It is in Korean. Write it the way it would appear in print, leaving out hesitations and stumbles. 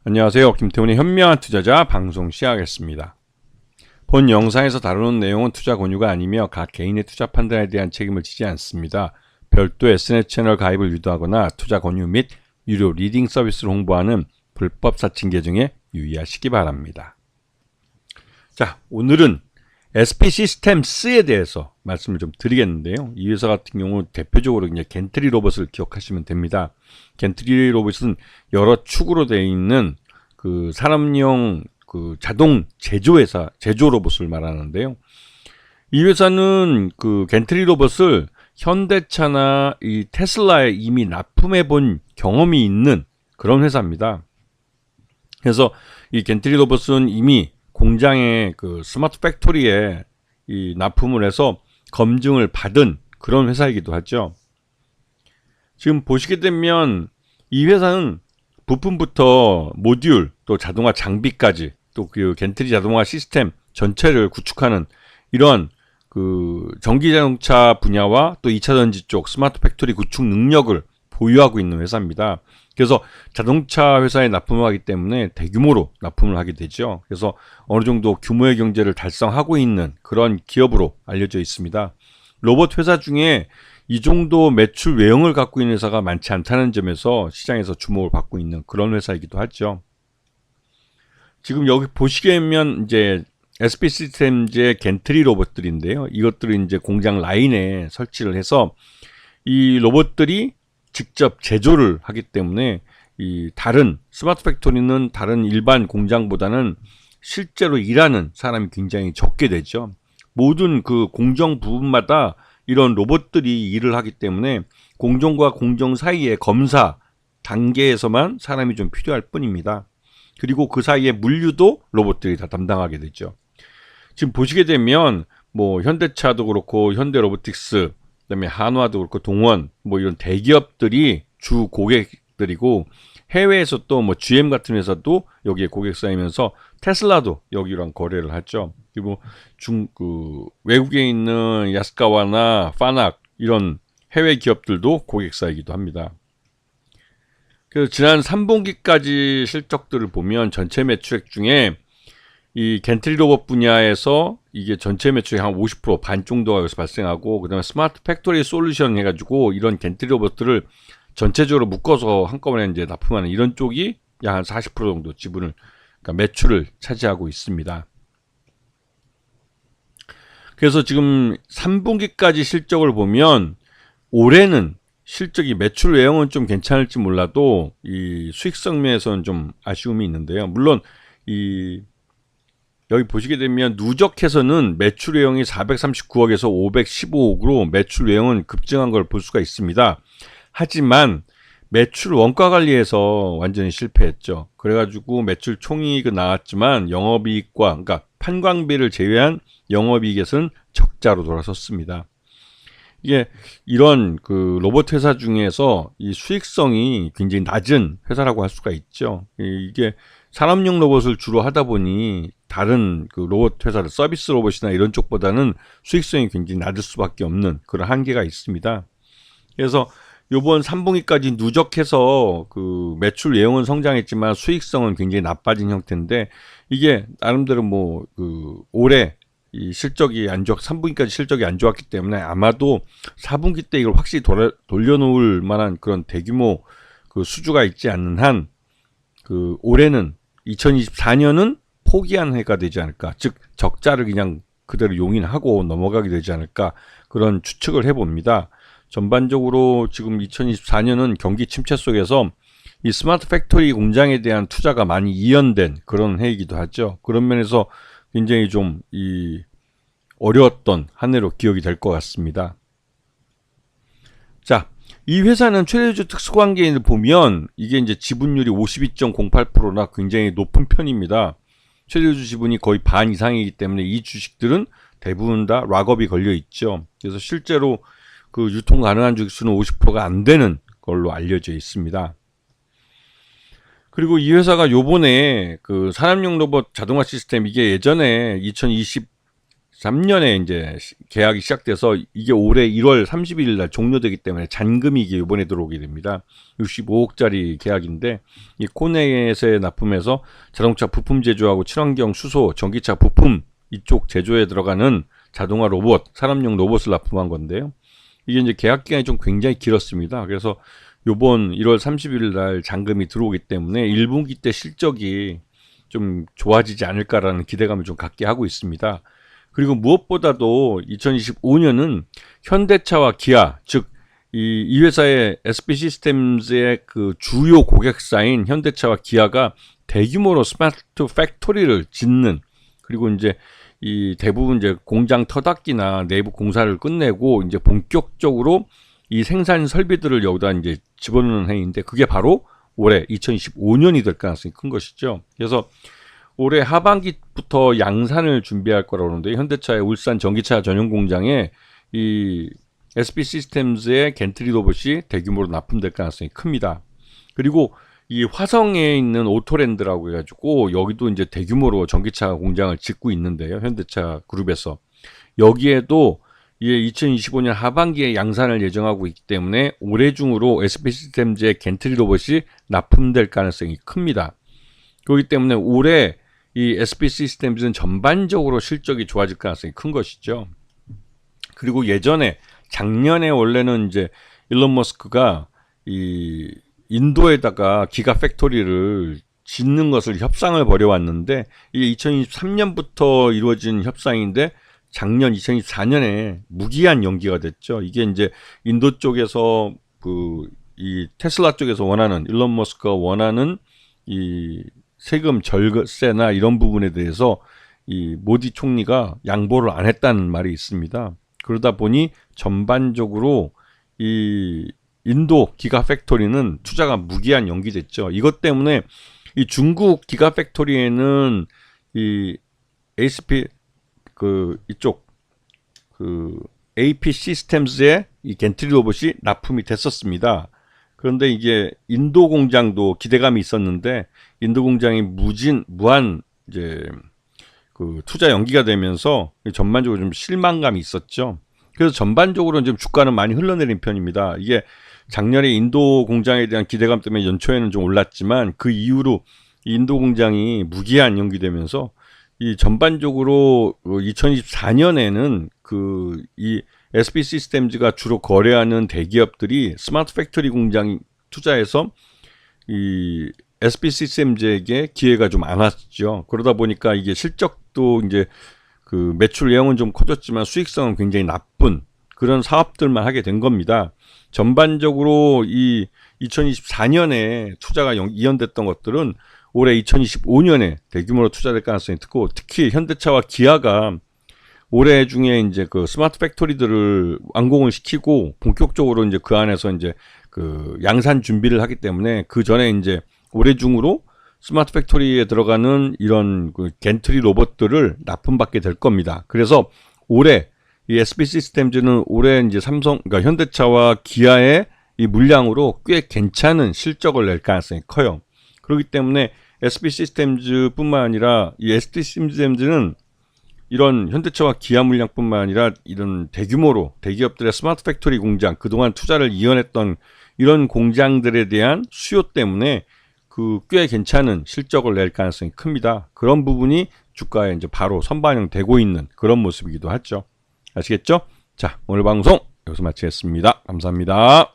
안녕하세요. 김태훈의 현명한 투자자 방송 시작하겠습니다. 본 영상에서 다루는 내용은 투자 권유가 아니며 각 개인의 투자 판단에 대한 책임을 지지 않습니다. 별도 SNS 채널 가입을 유도하거나 투자 권유 및 유료 리딩 서비스를 홍보하는 불법 사칭 계정에 유의하시기 바랍니다. 자, 오늘은 SP 시스템스에 대해서 말씀을 좀 드리겠는데요. 이 회사 같은 경우 대표적으로 이제 겐트리 로봇을 기억하시면 됩니다. 겐트리 로봇은 여러 축으로 되어 있는 그 산업용 그 자동 제조회사, 제조 로봇을 말하는데요. 이 회사는 그 겐트리 로봇을 현대차나 이 테슬라에 이미 납품해 본 경험이 있는 그런 회사입니다. 그래서 이 겐트리 로봇은 이미 공장의 그 스마트 팩토리에 이 납품을 해서 검증을 받은 그런 회사이기도 하죠. 지금 보시게 되면 이 회사는 부품부터 모듈 또 자동화 장비까지 또 그 겐트리 자동화 시스템 전체를 구축하는 이런 그 전기 자동차 분야와 또 2차 전지 쪽 스마트 팩토리 구축 능력을 보유하고 있는 회사입니다. 그래서 자동차 회사에 납품을 하기 때문에 대규모로 납품을 하게 되죠. 그래서 어느 정도 규모의 경제를 달성하고 있는 그런 기업으로 알려져 있습니다. 로봇 회사 중에 이 정도 매출 외형을 갖고 있는 회사가 많지 않다는 점에서 시장에서 주목을 받고 있는 그런 회사이기도 하죠. 지금 여기 보시게 되면 이제 SP 시스템즈의 겐트리 로봇들인데요. 이것들을 이제 공장 라인에 설치를 해서 이 로봇들이 직접 제조를 하기 때문에 이 다른 스마트 팩토리는 다른 일반 공장보다는 실제로 일하는 사람이 굉장히 적게 되죠. 모든 그 공정 부분마다 이런 로봇들이 일을 하기 때문에 공정과 공정 사이의 검사 단계에서만 사람이 좀 필요할 뿐입니다. 그리고 그 사이에 물류도 로봇들이 다 담당하게 되죠. 지금 보시게 되면 뭐 현대차도 그렇고 현대로보틱스 그다음에 한화도 그렇고 동원 뭐 이런 대기업들이 주 고객들이고 해외에서 또 뭐 GM 같은 회사도 여기에 고객 쌓이면서 테슬라도 여기랑 거래를 하죠. 그리고 외국에 있는 야스카와나 파낙 이런 해외 기업들도 고객 쌓이기도 합니다. 그래서 지난 3분기까지 실적들을 보면 전체 매출액 중에 이 겐트리 로봇 분야에서 이게 전체 매출의 한 50%반 정도가 여기서 발생하고 그다음에 스마트 팩토리 솔루션 해가지고 이런 겐트리 로봇들을 전체적으로 묶어서 한꺼번에 이제 납품하는 이런 쪽이 약 한 40% 정도 지분을 그러니까 매출을 차지하고 있습니다. 그래서 지금 3분기까지 실적을 보면 올해는 실적이 매출 외형은 좀 괜찮을지 몰라도 이 수익성 면에서는 좀 아쉬움이 있는데요. 물론 이 여기 보시게 되면 누적해서는 매출 외형이 439억에서 515억으로 매출 외형은 급증한 걸 볼 수가 있습니다. 하지만 매출 원가 관리에서 완전히 실패했죠. 그래가지고 매출 총이익은 나왔지만 영업이익과 그러니까 판관비를 제외한 영업이익에서는 적자로 돌아섰습니다. 이게 이런 그 로봇 회사 중에서 이 수익성이 굉장히 낮은 회사라고 할 수가 있죠. 이게 산업용 로봇을 주로 하다 보니 다른 그 로봇 회사들 서비스 로봇이나 이런 쪽보다는 수익성이 굉장히 낮을 수밖에 없는 그런 한계가 있습니다. 그래서 요번 3분기까지 누적해서 그 매출 예형은 성장했지만 수익성은 굉장히 나빠진 형태인데 이게 나름대로 뭐 그 올해 이 실적이 3분기까지 실적이 안 좋았기 때문에 아마도 4분기 때 이걸 확실히 돌려놓을 만한 그런 대규모 그 수주가 있지 않는 한 그 올해는 2024년은 포기한 해가 되지 않을까, 즉 적자를 그냥 그대로 용인하고 넘어가게 되지 않을까 그런 추측을 해봅니다. 전반적으로 지금 2024년은 경기 침체 속에서 이 스마트 팩토리 공장에 대한 투자가 많이 이연된 그런 해이기도 하죠. 그런 면에서 굉장히 좀 이 어려웠던 한 해로 기억이 될 것 같습니다. 자, 이 회사는 최대주 특수관계인을 보면 이게 이제 지분율이 52.08%나 굉장히 높은 편입니다. 최대주 지분이 거의 반 이상이기 때문에 이 주식들은 대부분 다 락업이 걸려 있죠. 그래서 실제로 그 유통 가능한 주식수는 50%가 안 되는 걸로 알려져 있습니다. 그리고 이 회사가 요번에 그 산업용 로봇 자동화 시스템 이게 예전에 2023년에 이제 계약이 시작돼서 이게 올해 1월 31일 날 종료되기 때문에 잔금이 이게 이번에 들어오게 됩니다. 65억짜리 계약인데 이 코넷에 납품해서 자동차 부품 제조하고 친환경 수소, 전기차 부품 이쪽 제조에 들어가는 자동화 로봇, 사람용 로봇을 납품한 건데요. 이게 이제 계약 기간이 좀 굉장히 길었습니다. 그래서 요번 1월 30일 날 잔금이 들어오기 때문에 1분기 때 실적이 좀 좋아지지 않을까라는 기대감을 좀 갖게 하고 있습니다. 그리고 무엇보다도 2025년은 현대차와 기아, 즉 이 회사의 SP 시스템즈의 그 주요 고객사인 현대차와 기아가 대규모로 스마트 팩토리를 짓는, 그리고 이제 이 대부분 이제 공장 터닫기나 내부 공사를 끝내고 이제 본격적으로 이 생산 설비들을 여기다 이제 집어넣는 행위인데, 그게 바로 올해 2025년이 될 가능성이 큰 것이죠. 그래서 올해 하반기부터 양산을 준비할 거라고 하는데, 현대차의 울산 전기차 전용 공장에 이 SP 시스템즈의 겐트리 로봇이 대규모로 납품될 가능성이 큽니다. 그리고 이 화성에 있는 오토랜드라고 해가지고 여기도 이제 대규모로 전기차 공장을 짓고 있는데요. 현대차 그룹에서 여기에도 2025년 하반기에 양산을 예정하고 있기 때문에 올해 중으로 SP 시스템즈의 겐트리 로봇이 납품될 가능성이 큽니다. 그렇기 때문에 올해 이 SP 시스템즈는 전반적으로 실적이 좋아질 가능성이 큰 것이죠. 그리고 작년에 원래는 이제 일론 머스크가 이 인도에다가 기가 팩토리를 짓는 것을 협상을 벌여왔는데, 이게 2023년부터 이루어진 협상인데 작년 2024년에 무기한 연기가 됐죠. 이게 이제 인도 쪽에서 이 테슬라 쪽에서 원하는, 일론 머스크가 원하는 이 세금 절세나 이런 부분에 대해서 이 모디 총리가 양보를 안 했다는 말이 있습니다. 그러다 보니 전반적으로 이 인도 기가 팩토리는 투자가 무기한 연기됐죠. 이것 때문에 이 중국 기가 팩토리에는 이 ASP 이쪽 AP 시스템즈의 이 겐트리 로봇이 납품이 됐었습니다. 그런데 이게 인도 공장도 기대감이 있었는데 인도 공장이 무한 이제 투자 연기가 되면서 전반적으로 좀 실망감이 있었죠. 그래서 전반적으로 좀 주가는 많이 흘러내린 편입니다. 이게 작년에 인도 공장에 대한 기대감 때문에 연초에는 좀 올랐지만 그 이후로 인도 공장이 무기한 연기되면서 이 전반적으로 2024년에는 이 SP 시스템즈가 주로 거래하는 대기업들이 스마트 팩토리 공장 투자해서 이 SP 시스템즈에게 기회가 좀 안 왔죠. 그러다 보니까 이게 실적도 이제 매출 내용은 좀 커졌지만 수익성은 굉장히 나쁜 그런 사업들만 하게 된 겁니다. 전반적으로 이 2024년에 투자가 이연됐던 것들은 올해 2025년에 대규모로 투자될 가능성이 크고, 특히 현대차와 기아가 올해 중에 이제 스마트 팩토리들을 완공을 시키고 본격적으로 이제 그 안에서 이제 양산 준비를 하기 때문에 그 전에 이제 올해 중으로 스마트 팩토리에 들어가는 이런 겐트리 로봇들을 납품받게 될 겁니다. 그래서 올해 이 SP 시스템즈는 올해 이제 그러니까 현대차와 기아의 이 물량으로 꽤 괜찮은 실적을 낼 가능성이 커요. 그렇기 때문에 SP 시스템즈뿐만 아니라 이 SP 시스템즈는 이런 현대차와 기아 물량뿐만 아니라 이런 대규모로 대기업들의 스마트 팩토리 공장, 그동안 투자를 이어냈던 이런 공장들에 대한 수요 때문에 꽤 괜찮은 실적을 낼 가능성이 큽니다. 그런 부분이 주가에 이제 바로 선반영되고 있는 그런 모습이기도 하죠. 아시겠죠? 자, 오늘 방송 여기서 마치겠습니다. 감사합니다.